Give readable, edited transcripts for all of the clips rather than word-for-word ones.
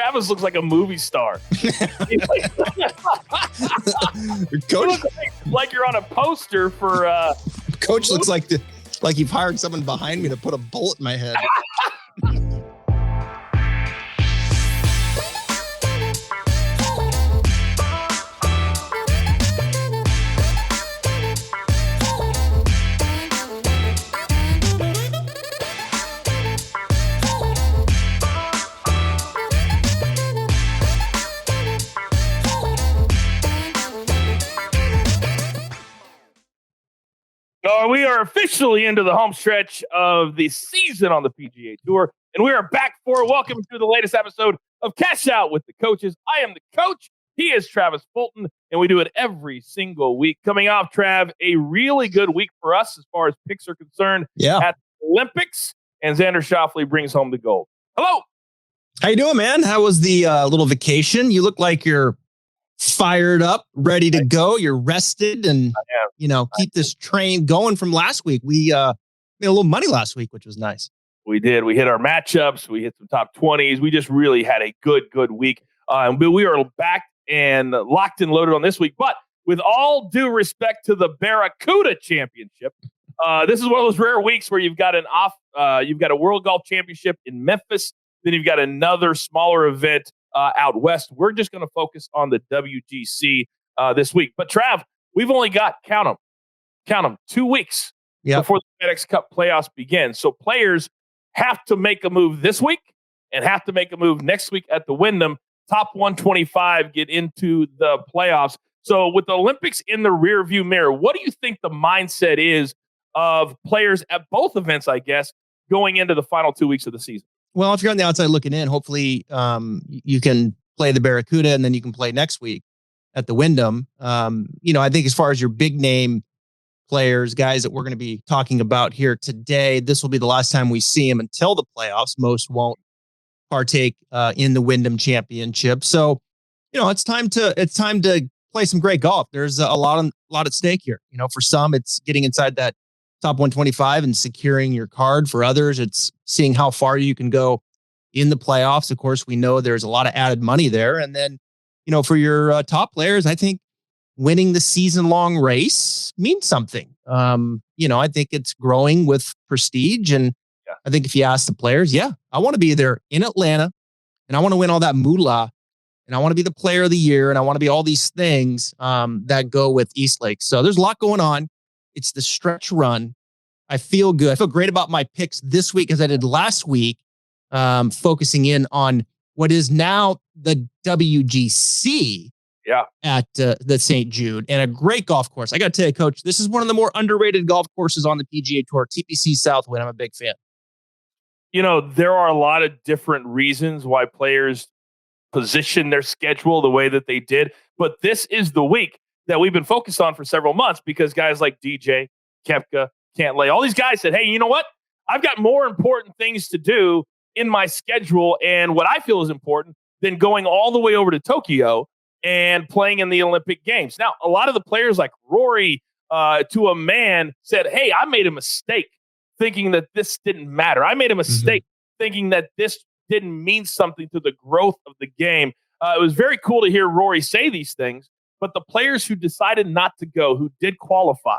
Travis looks like a movie star. Coach, like you're on a poster for. Coach looks like you've hired someone behind me to put a bullet in my head. We are officially into the home stretch of the season on the PGA Tour, and we are back for welcome to the latest episode of Cash Out with the Coaches. I am the coach. He is Travis Fulton, and we do it every single week. Coming off, Trav, a really good week for us as far as picks are concerned at the Olympics, and Xander Schauffele brings home the gold. Hello. How you doing, man? How was the little vacation? You look like you're fired up, ready to go. You're rested and, keep this train going from last week. We made a little money last week, which was nice. We did. We hit our matchups. We hit some top 20s. We just really had a good week. But we are back and locked and loaded on this week. But with all due respect to the Barracuda Championship, this is one of those rare weeks where you've got you've got a World Golf Championship in Memphis. Then you've got another smaller event out west. We're just going to focus on the WGC this week. But Trav, we've only got, count them, 2 weeks before the FedEx Cup playoffs begin. So players have to make a move this week and have to make a move next week at the Wyndham. Top 125 get into the playoffs. So with the Olympics in the rearview mirror, what do you think the mindset is of players at both events, I guess, going into the final 2 weeks of the season? Well, if you're on the outside looking in, hopefully you can play the Barracuda and then you can play next week at the Wyndham. I think as far as your big name players, guys that we're going to be talking about here today, this will be the last time we see them until the playoffs. Most won't partake in the Wyndham Championship. So, it's time to play some great golf. There's a lot at stake here. For some, it's getting inside that top 125 and securing your card. For others, it's seeing how far you can go in the playoffs. Of course, we know there's a lot of added money there. And then, for your top players, I think winning the season-long race means something. I think it's growing with prestige. And I think if you ask the players, I want to be there in Atlanta and I want to win all that moolah and I want to be the player of the year and I want to be all these things that go with Eastlake. So there's a lot going on. It's the stretch run. I feel good. I feel great about my picks this week as I did last week, focusing in on what is now the WGC at the St. Jude, and a great golf course. I got to tell you, Coach, this is one of the more underrated golf courses on the PGA Tour, TPC Southwind. I'm a big fan. There are a lot of different reasons why players position their schedule the way that they did, but this is the week that we've been focused on for several months because guys like DJ, Koepka, Cantlay, all these guys said, hey, you know what? I've got more important things to do in my schedule and what I feel is important than going all the way over to Tokyo and playing in the Olympic Games. Now, a lot of the players like Rory, to a man, said, hey, I made a mistake thinking that this didn't matter. I made a mistake thinking that this didn't mean something to the growth of the game. It was very cool to hear Rory say these things. But the players who decided not to go, who did qualify,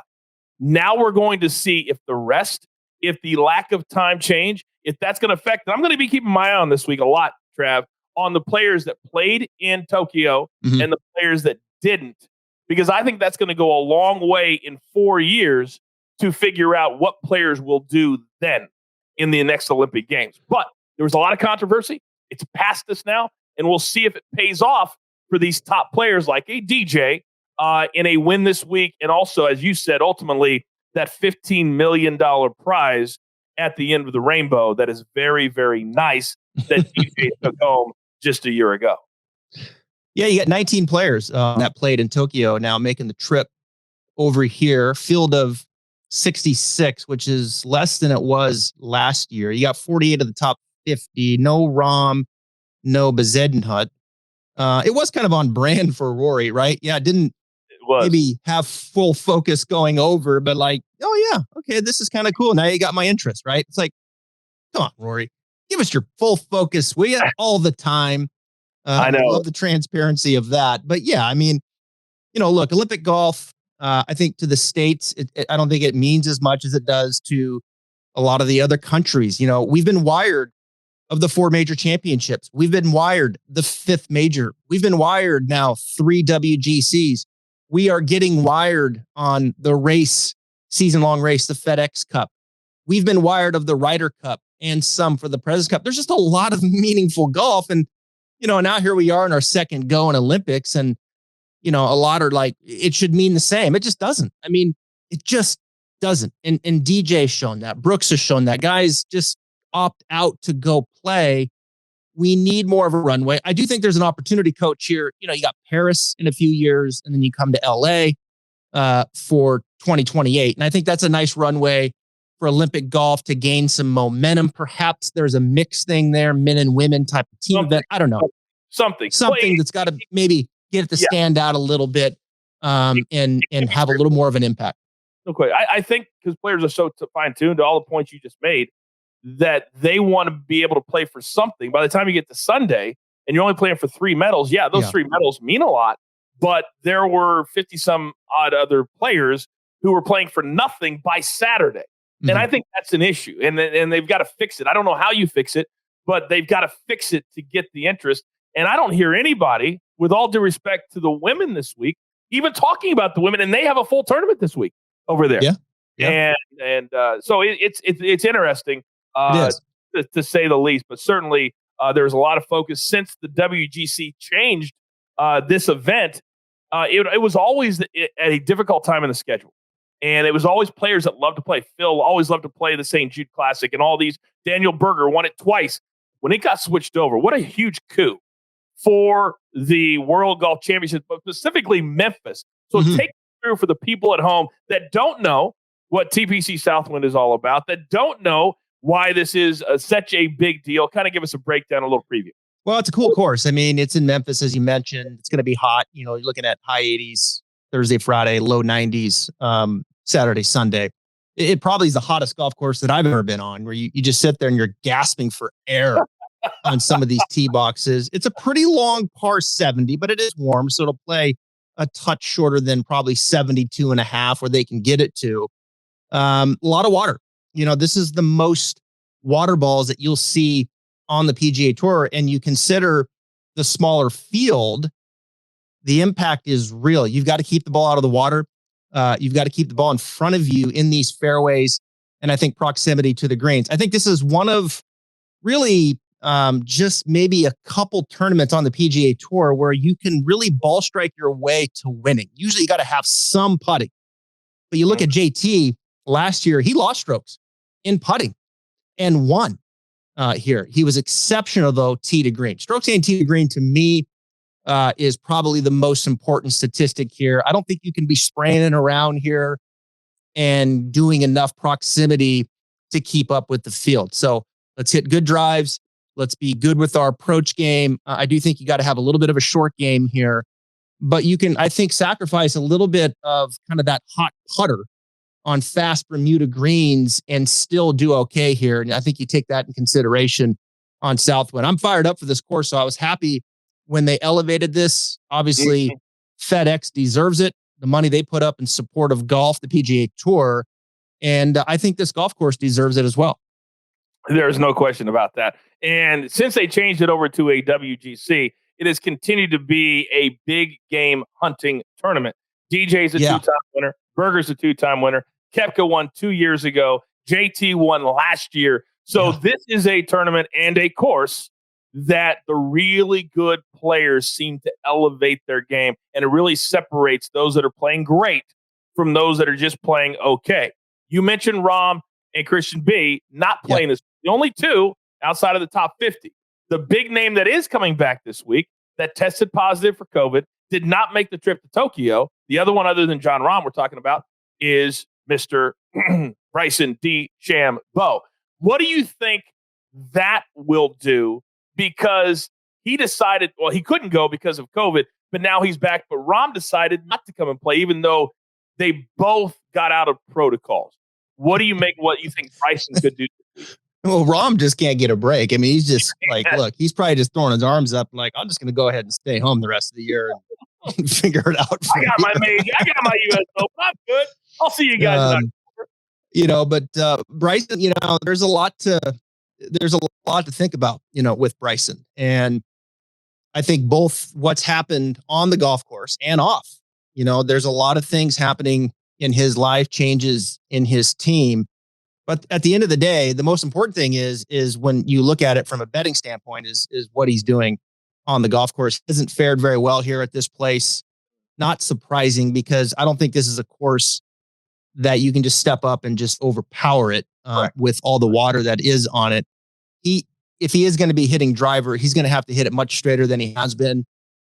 now we're going to see if the rest, if the lack of time change, if that's going to affect. And I'm going to be keeping my eye on this week a lot, Trav, on the players that played in Tokyo and the players that didn't, because I think that's going to go a long way in 4 years to figure out what players will do then in the next Olympic Games. But there was a lot of controversy. It's past us now, and we'll see if it pays off for these top players like a DJ in a win this week. And also, as you said, ultimately, that $15 million prize at the end of the rainbow that is very, very nice that DJ took home just a year ago. Yeah, you got 19 players that played in Tokyo now making the trip over here. Field of 66, which is less than it was last year. You got 48 of the top 50. No Rahm, no Bezuidenhout. It was kind of on brand for Rory, right? Yeah, it didn't maybe have full focus going over, but like, oh yeah, okay, this is kind of cool. Now you got my interest, right? It's like, come on, Rory, give us your full focus, will you? All the time. I know. Love the transparency of that. But yeah, I mean, look, Olympic golf, I think to the States, I don't think it means as much as it does to a lot of the other countries. We've been wired of the 4 major championships. We've been wired the 5th major. We've been wired now 3 WGCs. We are getting wired on the race, season-long race, the FedEx Cup. We've been wired of the Ryder Cup and some for the President's Cup. There's just a lot of meaningful golf. And, now here we are in our second go in Olympics. And, a lot are like, it should mean the same. It just doesn't. I mean, it just doesn't. And DJ's shown that. Brooks has shown that. Guys just opt out to go play. We need more of a runway. I do think there's an opportunity, Coach, here. You got Paris in a few years, and then you come to LA for 2028. And I think that's a nice runway for Olympic golf to gain some momentum. Perhaps there's a mix thing there, men and women type of team event. I don't know. Something that's got to maybe get it to stand out a little bit and have a little more of an impact. Okay. I think because players are so fine-tuned to all the points you just made that they want to be able to play for something. By the time you get to Sunday and you're only playing for 3 medals, those 3 medals mean a lot. But there were 50-some odd other players who were playing for nothing by Saturday. Mm-hmm. And I think that's an issue. And they've got to fix it. I don't know how you fix it, but they've got to fix it to get the interest. And I don't hear anybody, with all due respect to the women this week, even talking about the women. And they have a full tournament this week over there. Yeah. And so it's interesting to say the least. But certainly there's a lot of focus since the WGC changed this event. It was always at a difficult time in the schedule. And it was always players that love to play. Phil always loved to play the St. Jude Classic and all these. Daniel Berger won it twice. When it got switched over, what a huge coup for the World Golf Championship, but specifically Memphis. So take it through for the people at home that don't know what TPC Southwind is all about, that don't know why this is such a big deal. Kind of give us a breakdown, a little preview. Well, it's a cool course. I mean, it's in Memphis, as you mentioned. It's going to be hot. You're looking at high 80s Thursday, Friday, low 90s Saturday, Sunday. It probably is the hottest golf course that I've ever been on, where you just sit there and you're gasping for air on some of these tee boxes. It's a pretty long par 70, but it is warm, so it'll play a touch shorter than probably 72.5, where they can get it to. A lot of water. This is the most water balls that you'll see on the PGA Tour, and you consider the smaller field, the impact is real. You've got to keep the ball out of the water. You've got to keep the ball in front of you in these fairways, and I think proximity to the greens. I think this is one of really just maybe a couple tournaments on the PGA Tour where you can really ball strike your way to winning. Usually you got to have some putting. But you look at JT last year, he lost strokes in putting and won here. He was exceptional, though, tee to green. Strokes and tee to green, to me, is probably the most important statistic here. I don't think you can be spraying around here and doing enough proximity to keep up with the field. So let's hit good drives. Let's be good with our approach game. I do think you got to have a little bit of a short game here, but you can, I think, sacrifice a little bit of kind of that hot putter on fast Bermuda greens and still do okay here. And I think you take that in consideration on Southwind. I'm fired up for this course, so I was happy when they elevated this. Obviously, FedEx deserves it. The money they put up in support of golf, the PGA Tour, and I think this golf course deserves it as well. There's no question about that. And since they changed it over to a WGC, it has continued to be a big game hunting tournament. DJ's a two-time winner. Berger's a two-time winner. Koepka won 2 years ago. JT won last year. So this is a tournament and a course that the really good players seem to elevate their game, and it really separates those that are playing great from those that are just playing okay. You mentioned Rahm and Christian B not playing this. The only two outside of the top 50. The big name that is coming back this week that tested positive for COVID did not make the trip to Tokyo. The other one, other than John Rahm, we're talking about is Mr. Bryson DeChambeau. What do you think that will do? Because he decided, well, he couldn't go because of COVID, but now he's back. But Rahm decided not to come and play, even though they both got out of protocols. What do you make? What you think Bryson could do? Well, Rahm just can't get a break. I mean, he's just like, look, he's probably just throwing his arms up like, I'm just going to go ahead and stay home the rest of the year and figure it out. I got my major. I got my US Open. I'm good. I'll see you guys in October. But Bryson, there's a lot to think about, with Bryson. And I think both what's happened on the golf course and off, there's a lot of things happening in his life, changes in his team. But at the end of the day, the most important thing is when you look at it from a betting standpoint is what he's doing on the golf course. He hasn't fared very well here at this place. Not surprising, because I don't think this is a course that you can just step up and just overpower it with all the water that is on it. If he is going to be hitting driver, he's going to have to hit it much straighter than he has been.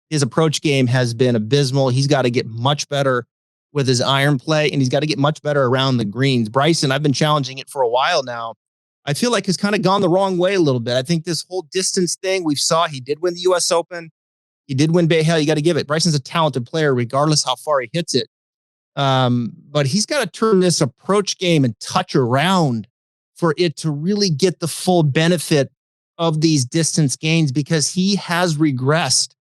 His approach game has been abysmal. He's got to get much better with his iron play, and he's got to get much better around the greens. Bryson, I've been challenging it for a while now. I feel like has kind of gone the wrong way a little bit. I think this whole distance thing we saw, he did win the US Open. He did win Bay Hill. You got to give it. Bryson's a talented player, regardless how far he hits it. But he's got to turn this approach game and touch around for it to really get the full benefit of these distance gains, because he has regressed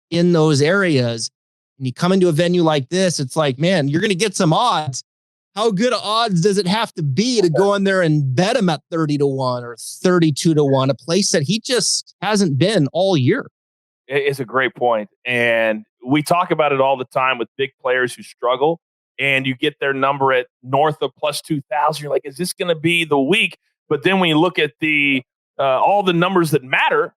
in those areas. And you come into a venue like this, it's like, man, you're going to get some odds. How good odds does it have to be to go in there and bet him at 30-1 or 32-1, a place that he just hasn't been all year? It's a great point. And we talk about it all the time with big players who struggle, and you get their number at north of plus 2,000. You're like, is this going to be the week? But then when you look at all the numbers that matter,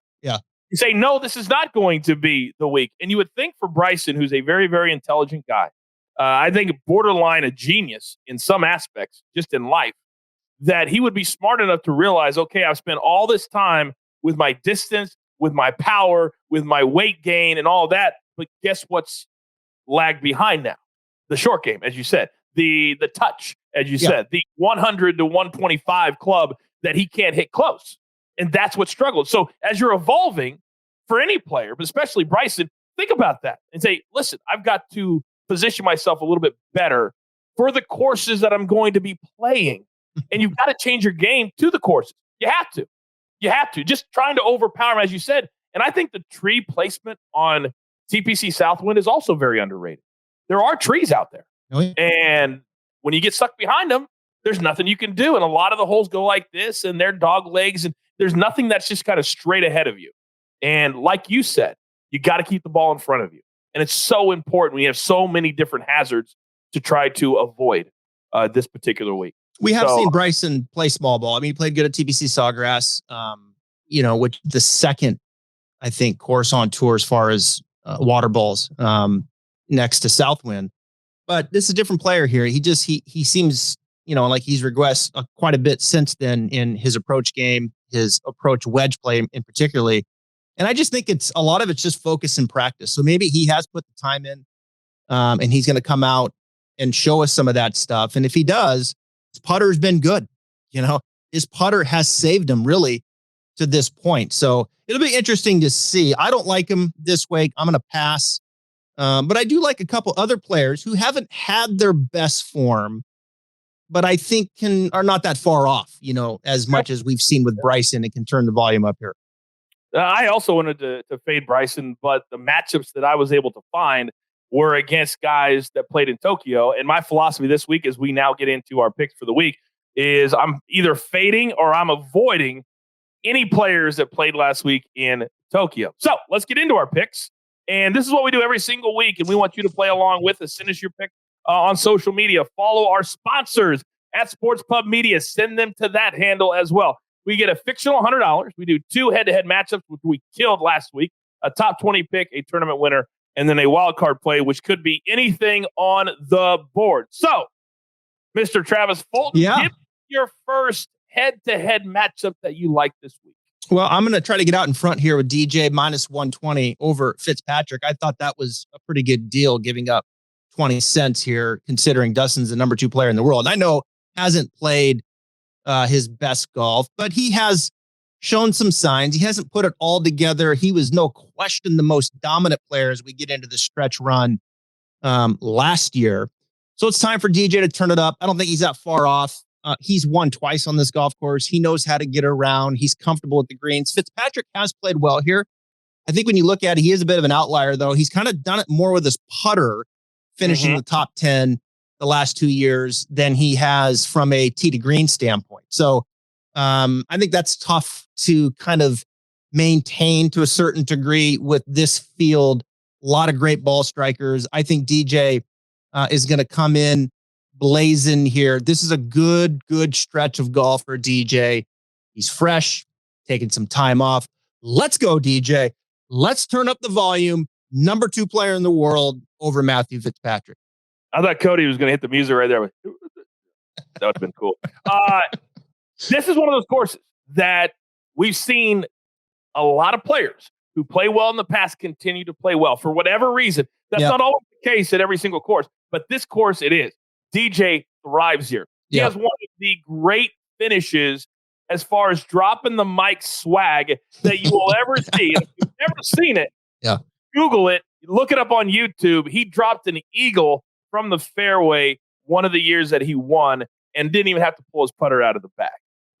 you say, no, this is not going to be the week. And you would think for Bryson, who's a very, very intelligent guy, I think borderline a genius in some aspects, just in life, that he would be smart enough to realize, okay, I've spent all this time with my distance, with my power, with my weight gain and all that. But guess what's lagged behind now? The short game, as you said, the touch, as you said, the 100 to 125 club that he can't hit close. And that's what struggled. So as you're evolving for any player, but especially Bryson, think about that and say, listen, I've got to position myself a little bit better for the courses that I'm going to be playing. And you've got to change your game to the courses. You have to. You have to. Just trying to overpower them, as you said. And I think the tree placement on TPC Southwind is also very underrated. There are trees out there. Oh, yeah. And when you get stuck behind them, there's nothing you can do. And a lot of the holes go like this, and they're dog legs, and there's nothing that's just kind of straight ahead of you. And like you said, you got to keep the ball in front of you. And it's so important. We have so many different hazards to try to avoid this particular week. We have seen Bryson play small ball. I mean, he played good at TPC Sawgrass, which the second, I think, course on tour as far as water balls next to Southwind. But this is a different player here. He seems, like he's regressed quite a bit since then in his approach game, his approach wedge play in particularly. And I just think a lot of it's just focus and practice. So maybe he has put the time in and he's going to come out and show us some of that stuff. And if he does, his putter's been good. His putter has saved him really to this point. So it'll be interesting to see. I don't like him this week. I'm going to pass. But I do like a couple other players who haven't had their best form, but I think are not that far off, as much as we've seen with Bryson. It can turn the volume up here. I also wanted to fade Bryson, but the matchups that I was able to find were against guys that played in Tokyo. And my philosophy this week, as we now get into our picks for the week, is I'm either fading or I'm avoiding any players that played last week in Tokyo. So let's get into our picks. And this is what we do every single week. And we want you to play along with us. Send us your pick on social media. Follow our sponsors at Sports Pub Media. Send them to that handle as well. We get a fictional $100. We do 2 head-to-head matchups, which we killed last week. A top 20 pick, a tournament winner, and then a wild card play, which could be anything on the board. So, Mr. Travis Fulton, give me your first head-to-head matchup that you like this week. Well, I'm going to try to get out in front here with DJ minus 120 over Fitzpatrick. I thought that was a pretty good deal, giving up 20 cents here, considering Dustin's the number 2 player in the world. And I know hasn't played his best golf, but he has shown some signs. He hasn't put it all together. He was no question the most dominant player as we get into the stretch run last year. So it's time for DJ to turn it up. I don't think he's that far off. He's won twice on this golf course. He knows how to get around. He's comfortable with the greens. Fitzpatrick has played well here. I think when you look at it, he is a bit of an outlier, though. He's kind of done it more with his putter, finishing the top 10 the last 2 years than he has from a tee to green standpoint. So I think that's tough to kind of maintain to a certain degree with this field. A lot of great ball strikers. I think DJ is going to come in blazing here. This is a good stretch of golf for DJ. He's fresh, taking some time off. Let's go, DJ. Let's turn up the volume. Number 2 player in the world over Matthew Fitzpatrick. I thought Cody was going to hit the music right there. That would have been cool. This is one of those courses that we've seen a lot of players who play well in the past continue to play well for whatever reason. That's not always the case at every single course, but this course it is. DJ thrives here. He has one of the great finishes as far as dropping the mic swag that you will ever see. And if you've never seen it, Google it, look it up on YouTube. He dropped an eagle from the fairway one of the years that he won and didn't even have to pull his putter out of the bag.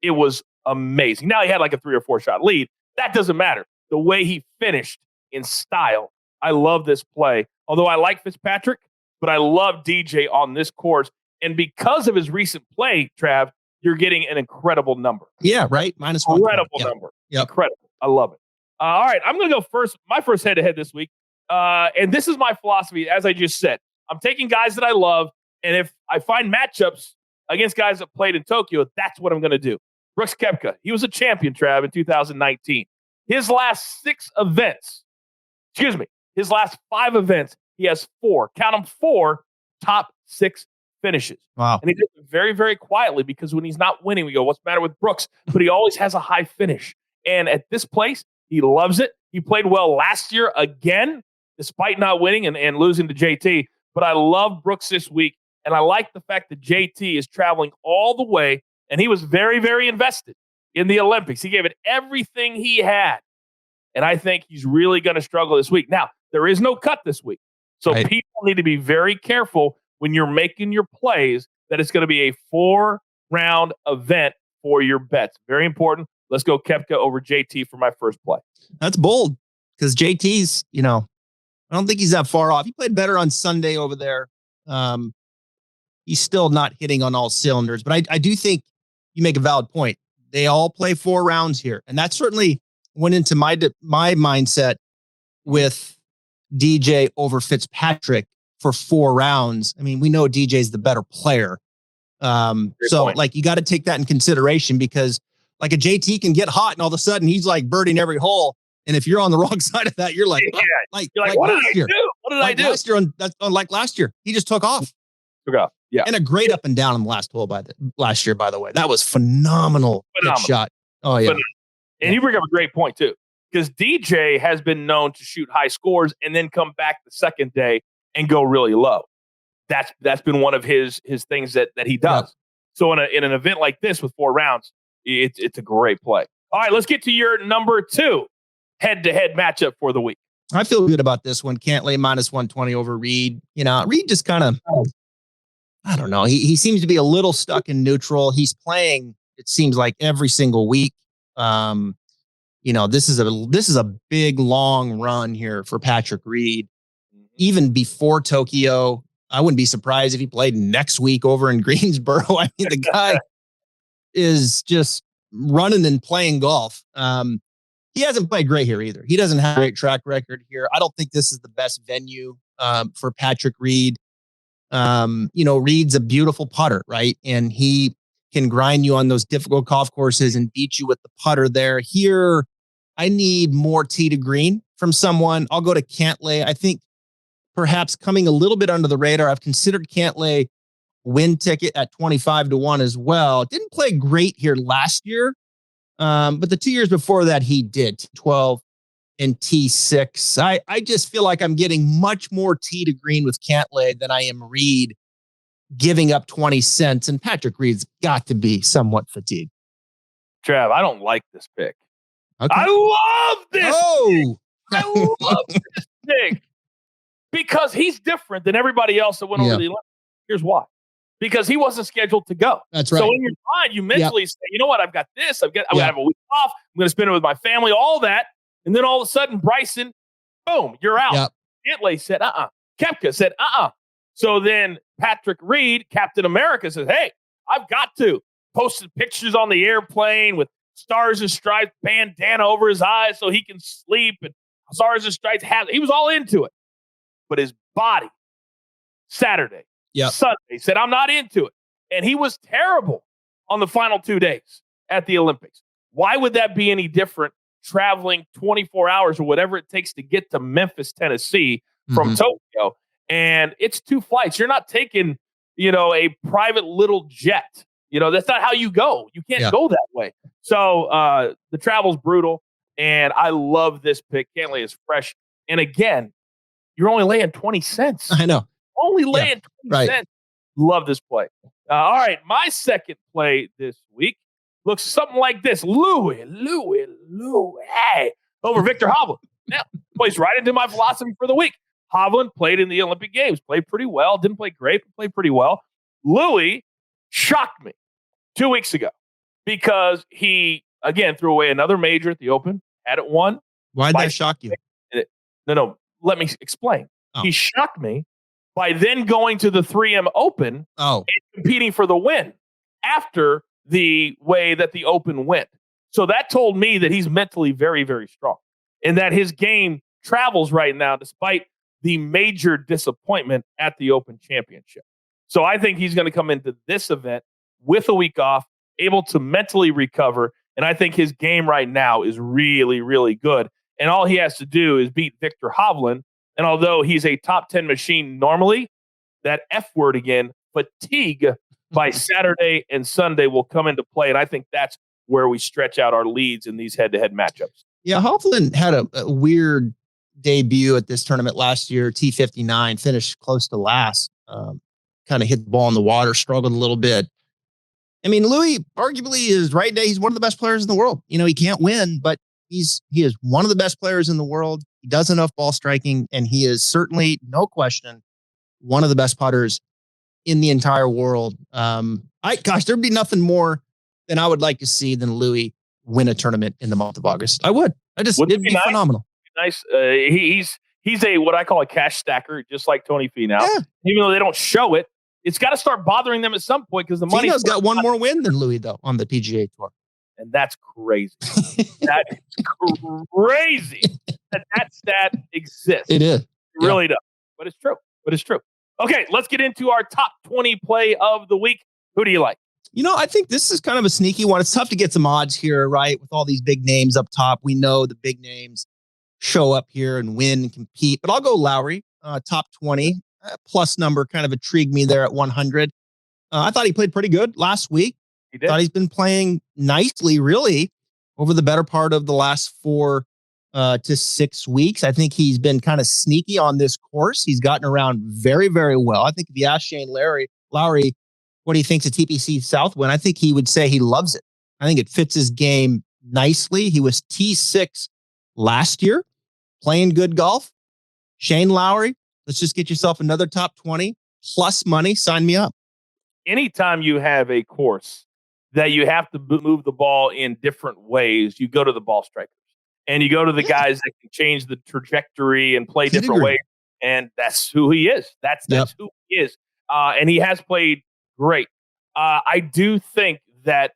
It was amazing. Now he had like a 3 or 4 shot lead. That doesn't matter. The way he finished in style. I love this play. Although I like Fitzpatrick, but I love DJ on this course. And because of his recent play, Trav, you're getting an incredible number. Yeah, right. -1. Incredible number. Incredible. I love it. All right, I'm going to go first. My first head-to-head this week. And this is my philosophy, as I just said. I'm taking guys that I love, and if I find matchups against guys that played in Tokyo, that's what I'm going to do. Brooks Koepka, he was a champion, Trav, in 2019. His last 5 events, he has 4, count them 4, top 6 finishes. Wow. And he did it very, very quietly because when he's not winning, we go, what's the matter with Brooks? But he always has a high finish. And at this place, he loves it. He played well last year again, despite not winning and losing to JT. But I love Brooks this week. And I like the fact that JT is traveling all the way. And he was very, very invested in the Olympics. He gave it everything he had. And I think he's really going to struggle this week. Now, there is no cut this week. So people need to be very careful when you're making your plays that it's going to be a 4-round event for your bets. Very important. Let's go Koepka over JT for my first play. That's bold because JT's, I don't think he's that far off. He played better on Sunday over there. He's still not hitting on all cylinders, but I do think you make a valid point. They all play 4 rounds here. And that certainly went into my mindset with DJ over Fitzpatrick for 4 rounds. I mean, we know DJ's the better player. Like you got to take that in consideration because like a JT can get hot and all of a sudden he's like birding every hole. And if you're on the wrong side of that, you're like, what did I do? What did I do? Last year like last year, he just took off. Yeah. And a great up and down on the last hole last year, by the way. That was phenomenal. Shot. Oh, yeah. And you bring up a great point, too, because DJ has been known to shoot high scores and then come back the second day and go really low. That's been one of his things that he does. Yeah. So in an event like this with 4 rounds, it's a great play. All right, let's get to your number 2 head-to-head matchup for the week. I feel good about this one. Cantlay -120 over Reed. Reed just kind of, I don't know. He seems to be a little stuck in neutral. He's playing, it seems like, every single week. This is a big, long run here for Patrick Reed. Even before Tokyo, I wouldn't be surprised if he played next week over in Greensboro. I mean, the guy is just running and playing golf. He hasn't played great here either. He doesn't have a great track record here. I don't think this is the best venue for Patrick Reed. Reed's a beautiful putter, right? And he can grind you on those difficult golf courses and beat you with the putter there. Here, I need more tee to green from someone. I'll go to Cantlay. I think perhaps coming a little bit under the radar. I've considered Cantlay win ticket at 25-1 as well. Didn't play great here last year. But the 2 years before that, he did 12 and T6. I just feel like I'm getting much more tee to green with Cantlay than I am Reed giving up 20 cents. And Patrick Reed's got to be somewhat fatigued. Trav, I don't like this pick. Okay. I love this. Oh, I love this pick because he's different than everybody else that went over the Olympics. Here's why. because he wasn't scheduled to go. That's right. So in your mind, you mentally say, you know what? I've got this. I'm going to have a week off. I'm going to spend it with my family, all that. And then all of a sudden, Bryson, boom, you're out. Yep. CANTLAY said, Koepka said, So then Patrick Reed, Captain America, says, hey, I've got to. Posted pictures on the airplane with Stars and Stripes bandana over his eyes so he can sleep, and Stars and Stripes hat. He was all into it. But his body, Saturday, Sunday, said, I'm not into it. And he was terrible on the final 2 days at the Olympics. Why would that be any different traveling 24 hours or whatever it takes to get to Memphis, Tennessee from Tokyo? And it's 2 flights. You're not taking, a private little jet. That's not how you go. You can't go that way. So the travel's brutal, and I love this pick. CANTLAY is fresh. And again, you're only laying 20 cents. I know. Only laying 20 cents. Love this play. All right, my second play this week looks something like this. Louis over Victor Hovland. Now, plays right into my philosophy for the week. Hovland played in the Olympic Games, played pretty well, didn't play great, but played pretty well. Louis shocked me 2 weeks ago because he, again, threw away another major at the Open, had it won. Why did that shock you? No, let me explain. Oh. He shocked me by then going to the 3M Open and competing for the win after the way that the Open went. So that told me that he's mentally very, very strong and that his game travels right now despite the major disappointment at the Open Championship. So I think he's going to come into this event with a week off, able to mentally recover. And I think his game right now is really, really good. And all he has to do is beat Victor Hovland. And although he's a top 10 machine normally, that F word again, fatigue by Saturday and Sunday will come into play. And I think that's where we stretch out our leads in these head-to-head matchups. Yeah, Hovland had a weird debut at this tournament last year, T59, finished close to last. Kind of hit the ball in the water, struggled a little bit. I mean, Louis arguably is right now. He's one of the best players in the world. He can't win, but he is one of the best players in the world. He does enough ball striking, and he is certainly, no question, one of the best putters in the entire world. There'd be nothing more than I would like to see than Louis win a tournament in the month of August. I would. It'd be phenomenal. Nice. He's a what I call a cash stacker, just like Tony Finau. Yeah. Even though they don't show it, it's got to start bothering them at some point because the money. Finau's got one more win than Louis though on the PGA Tour, and that's crazy. That is crazy that stat exists. It is. It really does, but it's true. Okay, let's get into our top 20 play of the week. Who do you like? I think this is kind of a sneaky one. It's tough to get some odds here, right? With all these big names up top, we know the big names show up here and win and compete. But I'll go Lowry, top 20. Plus number kind of intrigued me there at 100. I thought he played pretty good last week. He did. Thought he's been playing nicely, really, over the better part of the last 4 to 6 weeks. I think he's been kind of sneaky on this course. He's gotten around very, very well. I think if you ask Shane Lowry what he thinks of TPC Southwind, I think he would say he loves it. I think it fits his game nicely. He was T6 last year, playing good golf. Shane Lowry, let's just get yourself another top 20 plus money. Sign me up. Anytime you have a course that you have to move the ball in different ways, you go to the ball strikers and you go to the guys that can change the trajectory and play different ways. And that's who he is. That's who he is. And he has played great. I do think that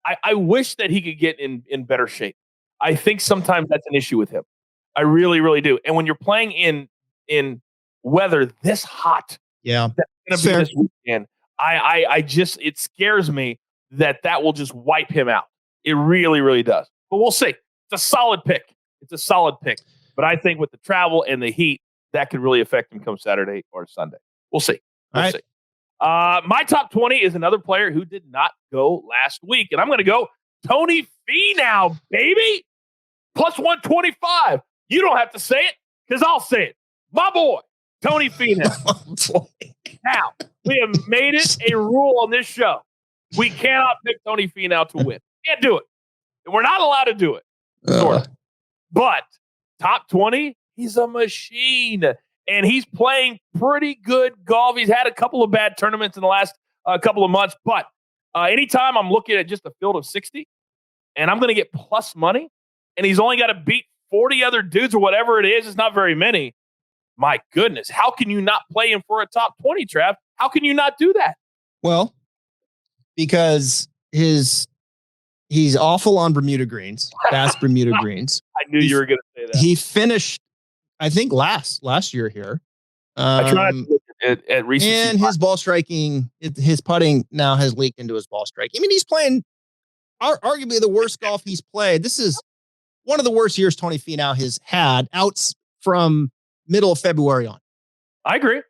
I wish that he could get in better shape. I think sometimes that's an issue with him. I really, really do. And when you're playing in weather this hot, that's gonna be this weekend. It scares me that will just wipe him out. It really, really does. But we'll see. It's a solid pick. But I think with the travel and the heat, that could really affect him come Saturday or Sunday. We'll see. We'll see. My top 20 is another player who did not go last week. And I'm going to go Tony Finau, baby. Plus 125. You don't have to say it because I'll say it. My boy, Tony Finau. Now, we have made it a rule on this show. We cannot pick Tony Finau to win. Can't do it. And we're not allowed to do it. But top 20, he's a machine. And he's playing pretty good golf. He's had a couple of bad tournaments in the last a couple of months. But anytime I'm looking at just a field of 60 and I'm going to get plus money and he's only got to beat 40 other dudes or whatever it is, it's not very many. My goodness, how can you not play him for a top 20, Trav? How can you not do that? Well, because he's awful on Bermuda greens, fast Bermuda greens. I knew you were going to say that. He finished, I think, last year here. I tried to look at recency. And his ball striking, his putting now has leaked into his ball striking. I mean, he's playing arguably the worst golf he's played. This is one of the worst years Tony Finau has had outs from middle of February on. I agree.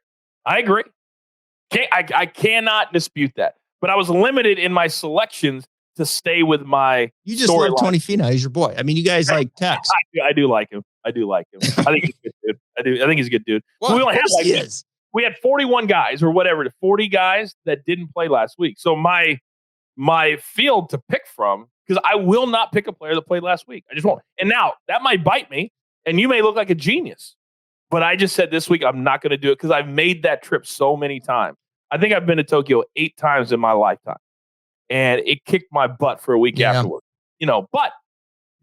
I cannot dispute that. But I was limited in my selections to stay with my. You just love Tony Finau. He's your boy. I mean, you guys like text. I do like him. I think he's a good dude. I think he's a good dude. Well, we only had we had 41 guys or whatever, 40 guys that didn't play last week. So my field to pick from, because I will not pick a player that played last week. I just won't. And now that might bite me, and you may look like a genius. But I just said this week I'm not going to do it because I've made that trip so many times. I think I've been to Tokyo 8 times in my lifetime, and it kicked my butt for a week afterwards. But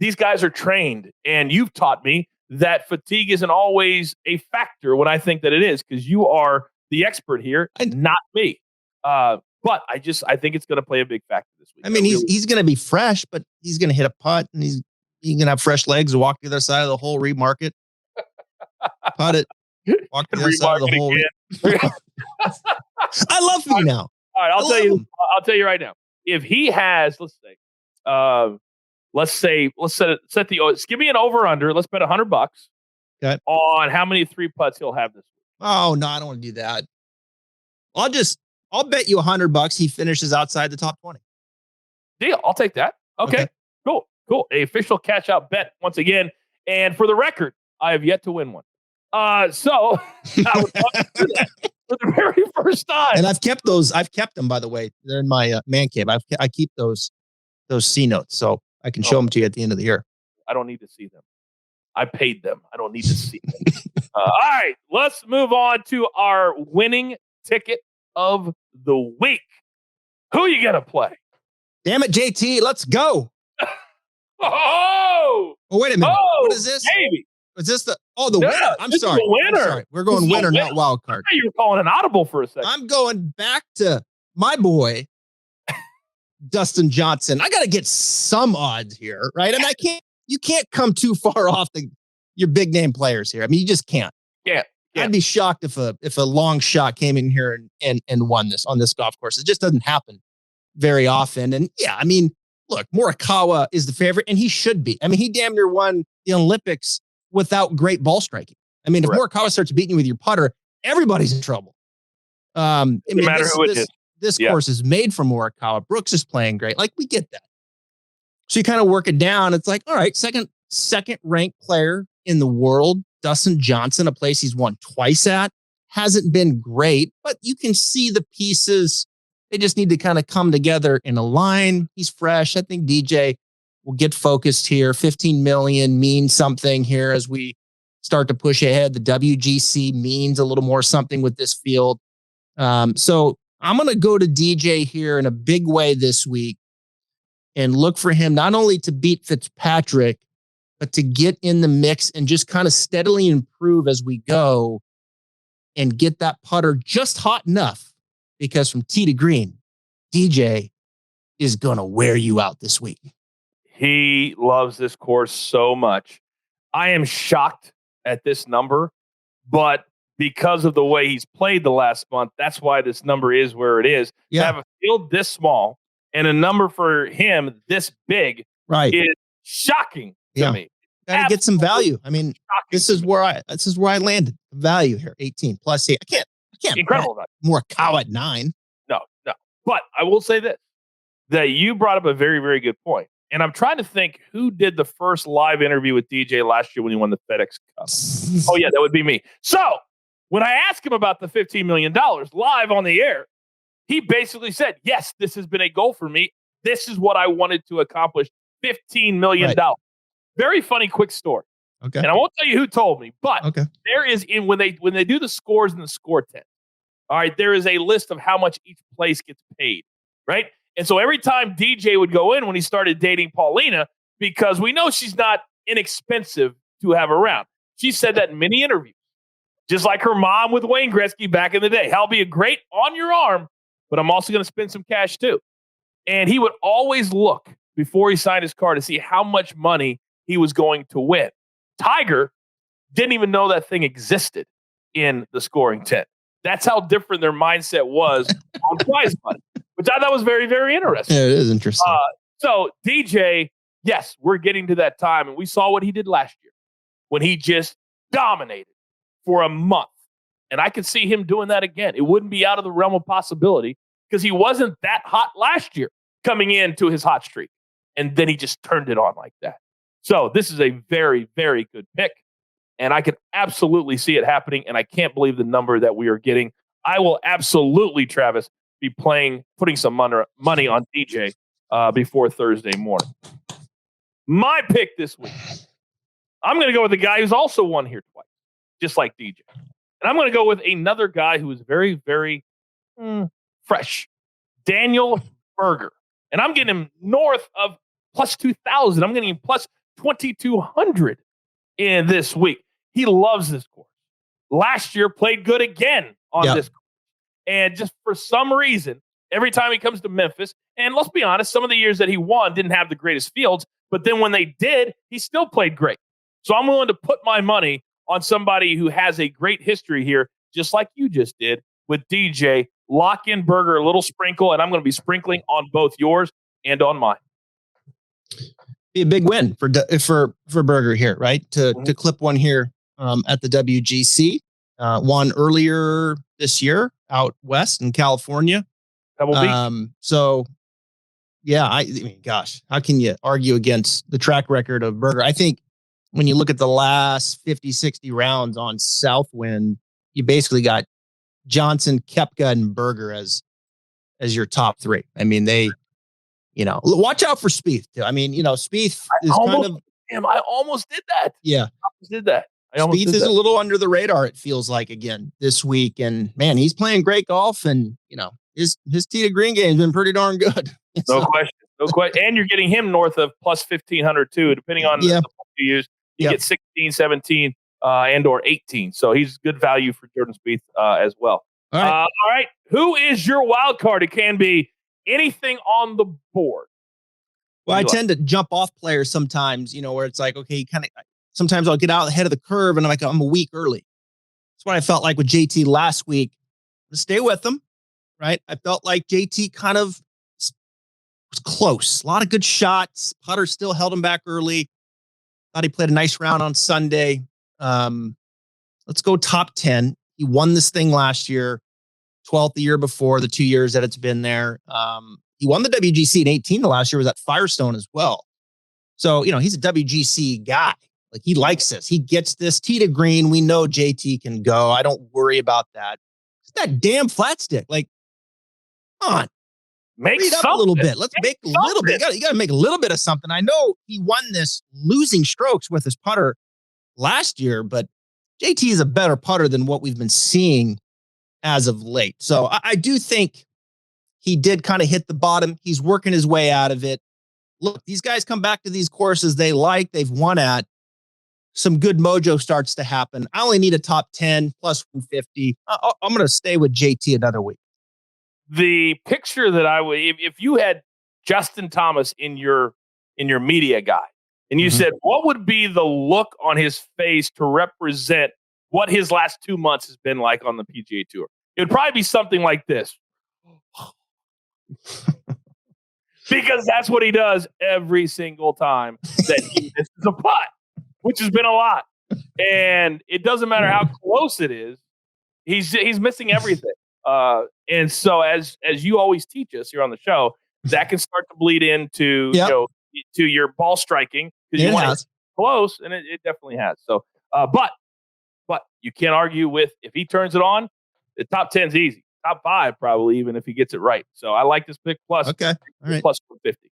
these guys are trained, and you've taught me that fatigue isn't always a factor when I think that it is, because you are the expert here, not me. But I think it's going to play a big factor this week. I mean, he's going to be fresh, but he's going to hit a putt, and he's going to have fresh legs to walk the other side of the hole, remarket. Putt it. Walk the other side of the hole. I love you now. All right, I'll tell you right now. If he has, let's give me an over under. Let's bet $100 on how many 3 putts he'll have this week. Oh no, I don't want to do that. I'll bet you $100 he finishes outside the top 20. Deal. I'll take that. Okay. Cool. A official catch out bet once again. And for the record, I have yet to win one. So I would love to do that for the very first time. And I've kept them, by the way. They're in my man cave. I keep those C notes, so I can show them to you at the end of the year. I don't need to see them. I paid them. I don't need to see them. All right, let's move on to our winning ticket of the week. Who you gonna play? Damn it, JT, let's go. Oh, wait a minute. What is this? Baby. Is this the winner? I'm sorry. We're going winner, not wild card. You were calling an audible for a second. I'm going back to my boy, Dustin Johnson. I got to get some odds here, right? And you can't come too far off your big name players here. I mean, you just can't. Yeah. I'd be shocked if a long shot came in here and won this on this golf course. It just doesn't happen very often. And yeah, I mean, look, Morikawa is the favorite, and he should be. I mean, he damn near won the Olympics without great ball striking. I mean, if Morikawa starts beating you with your putter, everybody's in trouble. No matter who it is. This course is made for Morikawa. Brooks is playing great. Like, we get that. So you kind of work it down. It's like, all right, second ranked player in the world, Dustin Johnson, a place he's won twice at, hasn't been great, but you can see the pieces. They just need to kind of come together in a line. He's fresh. I think DJ will get focused here. 15 million means something here as we start to push ahead. The WGC means a little more something with this field. So I'm going to go to DJ here in a big way this week and look for him not only to beat Fitzpatrick, but to get in the mix and just kind of steadily improve as we go and get that putter just hot enough, because from tee to green, DJ is going to wear you out this week. He loves this course so much. I am shocked at this number, but because of the way he's played the last month, that's why this number is where it is. Yeah. To have a field this small and a number for him this big is shocking to me. Got to get some value. I mean, this is where I landed. Value here, 18 plus 8. I can't. Incredible. Morikawa at 9. No. But I will say this, that you brought up a very, very good point. And I'm trying to think who did the first live interview with DJ last year when he won the FedEx Cup. Oh, yeah, that would be me. So when I asked him about the $15 million live on the air, he basically said, yes, this has been a goal for me. This is what I wanted to accomplish. $15 million. Right. Very funny, quick story. Okay. And I won't tell you who told me, but there is when they do the scores in the score tent, All right, there is a list of how much each place gets paid, right? And so every time DJ would go in when he started dating Paulina, because we know she's not inexpensive to have around. She said that in many interviews, just like her mom with Wayne Gretzky back in the day. I'll be a great on your arm, but I'm also going to spend some cash too. And he would always look before he signed his card to see how much money he was going to win. Tiger didn't even know that thing existed in the scoring tent. That's how different their mindset was on prize money, which I thought was very, very interesting. Yeah, it is interesting. So DJ, yes, we're getting to that time, and we saw what he did last year when he just dominated for a month. And I could see him doing that again. It wouldn't be out of the realm of possibility because he wasn't that hot last year coming into his hot streak. And then he just turned it on like that. So this is a very, very good pick. And I can absolutely see it happening. And I can't believe the number that we are getting. I will absolutely, Travis, be putting some money on DJ before Thursday morning. My pick this week, I'm going to go with a guy who's also won here twice, just like DJ. And I'm going to go with another guy who is very, very fresh, Daniel Berger. And I'm getting him north of plus 2,000. I'm getting him plus 2,200 in this week. He loves this course. Last year played good again on this course. And just for some reason, every time he comes to Memphis, and let's be honest, some of the years that he won didn't have the greatest fields, but then when they did, he still played great. So I'm willing to put my money on somebody who has a great history here, just like you just did with DJ. Lock in Berger, a little sprinkle, and I'm going to be sprinkling on both yours and on mine. Be a big win for Berger here, right? To clip one here at the WGC. Won earlier this year out west in California. So, yeah, I mean, gosh, how can you argue against the track record of Berger? I think when you look at the last 50, 60 rounds on Southwind, you basically got Johnson, Koepka, and Berger as your top three. I mean, watch out for Spieth too. I mean, Spieth is I almost did that. Yeah. Spieth is a little under the radar, it feels like, again this week. And man, he's playing great golf, and his tee to green game has been pretty darn good. No question. And you're getting him north of plus 1,500 too, depending on the you use. You get 16, 17, and or 18. So he's good value for Jordan Spieth as well. All right. All right. Who is your wild card? It can be anything on the board. Well, I tend to jump off players sometimes, where it's like, okay, sometimes I'll get out ahead of the curve and I'm a week early. That's what I felt like with JT last week. Stay with them, right? I felt like JT kind of was close. A lot of good shots. Putter still held him back early. Thought he played a nice round on Sunday. Let's go top 10. He won this thing last year, 12th the year before, the 2 years that it's been there. He won the WGC in 18 the last year, was at Firestone as well. So, he's a WGC guy. Like, he likes this. He gets this tee to green. We know JT can go. I don't worry about that. It's that damn flat stick. Like, come on. Make it up a little bit. Let's make a little bit. You got to make a little bit of something. I know he won this losing strokes with his putter last year, but JT is a better putter than what we've been seeing as of late. So I do think he did kind of hit the bottom. He's working his way out of it. Look, these guys come back to these courses they've won at. Some good mojo starts to happen. I only need a top 10 plus 150. I'm going to stay with JT another week. The picture that I would, if you had Justin Thomas in your media guide, and you said, what would be the look on his face to represent what his last 2 months has been like on the PGA Tour? It would probably be something like this. Because that's what he does every single time that he misses a putt, which has been a lot. And it doesn't matter how close it is. He's missing everything. And so as you always teach us here on the show, that can start to bleed into to your ball striking, because you want it close, and it definitely has. So but you can't argue with, if he turns it on, the top 10's easy. Top 5 probably, even if he gets it right. So I like this pick plus. Okay. All right. Plus 150.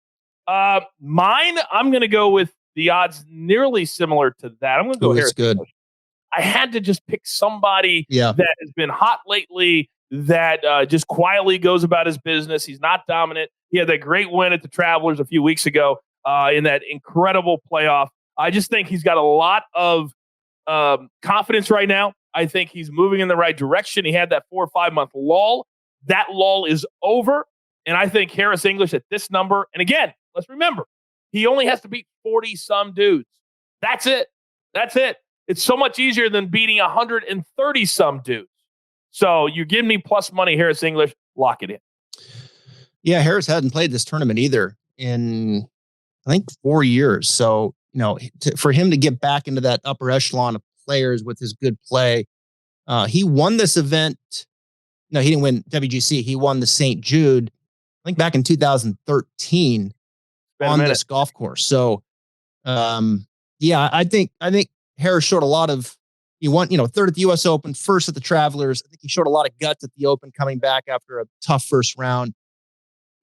Mine, I'm going to go with the odds nearly similar to that. I'm going to go Harris. Good. I had to just pick somebody that has been hot lately, that just quietly goes about his business. He's not dominant. He had that great win at the Travelers a few weeks ago in that incredible playoff. I just think he's got a lot of confidence right now. I think he's moving in the right direction. He had that 4 or 5 month lull. That lull is over. And I think Harris English at this number, and again, let's remember, he only has to beat 40-some dudes. That's it. That's it. It's so much easier than beating 130-some dudes. So you give me plus money, Harris English, lock it in. Yeah, Harris hadn't played this tournament either in, I think, 4 years. So, for him to get back into that upper echelon of players with his good play, he won this event. No, he didn't win WGC. He won the St. Jude, I think back in 2013 on this golf course. So, yeah, I think Harris showed a lot of, he won, third at the US Open, first at the Travelers. I think he showed a lot of guts at the Open coming back after a tough first round.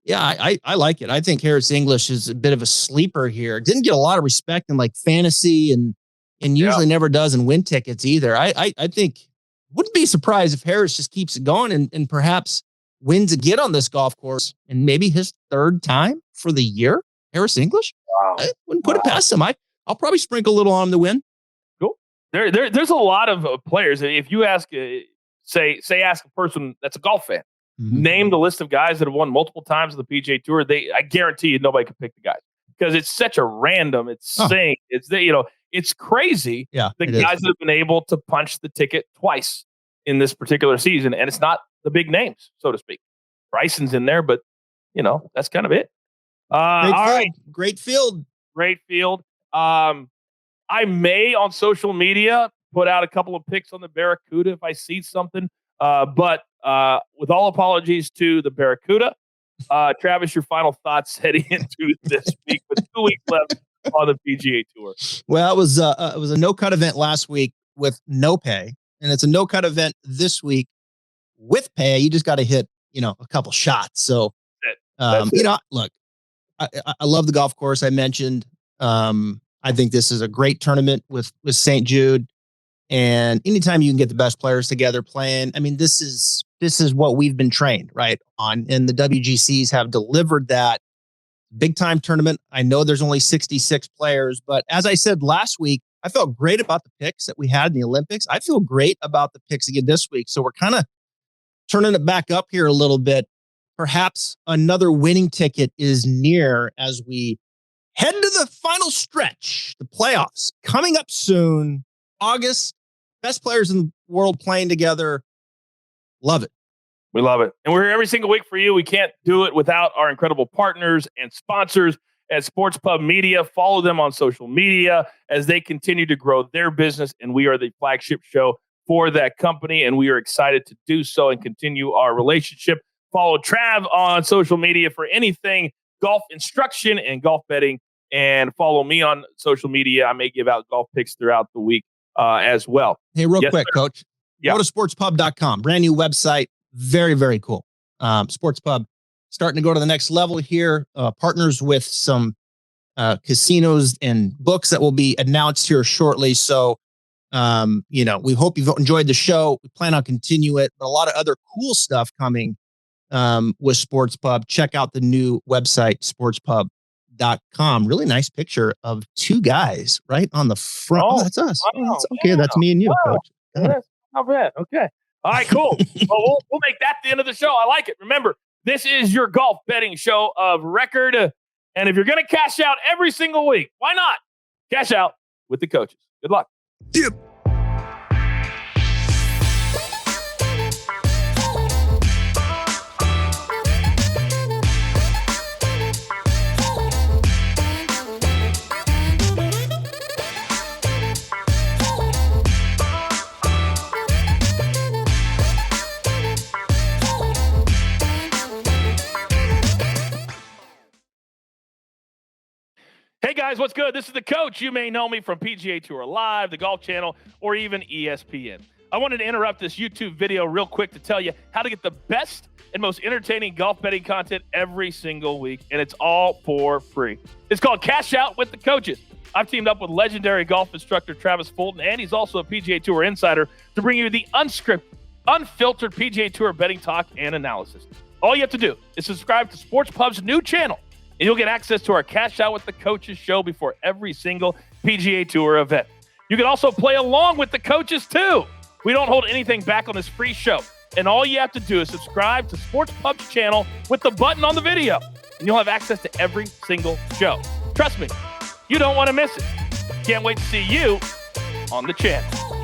Yeah, I like it. I think Harris English is a bit of a sleeper here. Didn't get a lot of respect in like fantasy and usually never does in win tickets either. I think wouldn't be surprised if Harris just keeps it going and perhaps wins again on this golf course and maybe his third time for the year. Harris English. Wow. I wouldn't put it past him. I'll probably sprinkle a little on him to win. Cool. There's a lot of players. If you ask, ask a person that's a golf fan, name the list of guys that have won multiple times on the PGA Tour. I guarantee you nobody could pick the guys because it's such a random. It's crazy. Yeah, the guys that have been able to punch the ticket twice in this particular season, and it's not the big names, so to speak. Bryson's in there, but that's kind of it. Great field. I may on social media put out a couple of picks on the Barracuda if I see something. But with all apologies to the Barracuda, Travis, your final thoughts heading into this week with 2 weeks left on the PGA Tour. Well, it was a no-cut event last week with no pay, and it's a no-cut event this week with pay. You just got to hit, a couple shots. So, look, I love the golf course I mentioned. I think this is a great tournament with St. Jude. And anytime you can get the best players together playing, I mean, this is what we've been trained right on. And the WGCs have delivered that big time tournament. I know there's only 66 players, but as I said last week, I felt great about the picks that we had in the Olympics. I feel great about the picks again this week. So we're kind of turning it back up here a little bit. Perhaps another winning ticket is near as we head to the final stretch, the playoffs coming up soon. August, best players in the world playing together. Love it. We love it. And we're here every single week for you. We can't do it without our incredible partners and sponsors at Sports Pub Media. Follow them on social media as they continue to grow their business. And we are the flagship show for that company. And we are excited to do so and continue our relationship. Follow Trav on social media for anything golf instruction and golf betting. And follow me on social media. I may give out golf picks throughout the week as well. Hey, real quick, sir. Coach. Yeah. Go to sportspub.com. Brand new website. Very, very cool. Sports Pub starting to go to the next level here. Partners with some casinos and books that will be announced here shortly. So, we hope you've enjoyed the show. We plan on continue it, but a lot of other cool stuff coming with Sports Pub. Check out the new website, sportspub.com. Really nice picture of two guys right on the front. Oh, that's us. Wow, that's okay. Yeah. That's me and you, Coach. That's not bad. Okay. All right, cool. Well, we'll make that the end of the show. I like it. Remember, this is your golf betting show of record. And if you're going to cash out every single week, why not cash out with the coaches? Good luck. Yep. Hey guys, what's good? This is the coach. You may know me from PGA Tour Live, the Golf Channel, or even ESPN. I wanted to interrupt this YouTube video real quick to tell you how to get the best and most entertaining golf betting content every single week, and it's all for free. It's called Cash Out with the Coaches. I've teamed up with legendary golf instructor Travis Fulton, and he's also a PGA Tour insider, to bring you the unscripted, unfiltered PGA Tour betting talk and analysis. All you have to do is subscribe to Sports Pub's new channel, and you'll get access to our Cash Out with the Coaches show before every single PGA Tour event. You can also play along with the coaches, too. We don't hold anything back on this free show, and all you have to do is subscribe to Sports Pub's channel with the button on the video, and you'll have access to every single show. Trust me, you don't want to miss it. Can't wait to see you on the channel.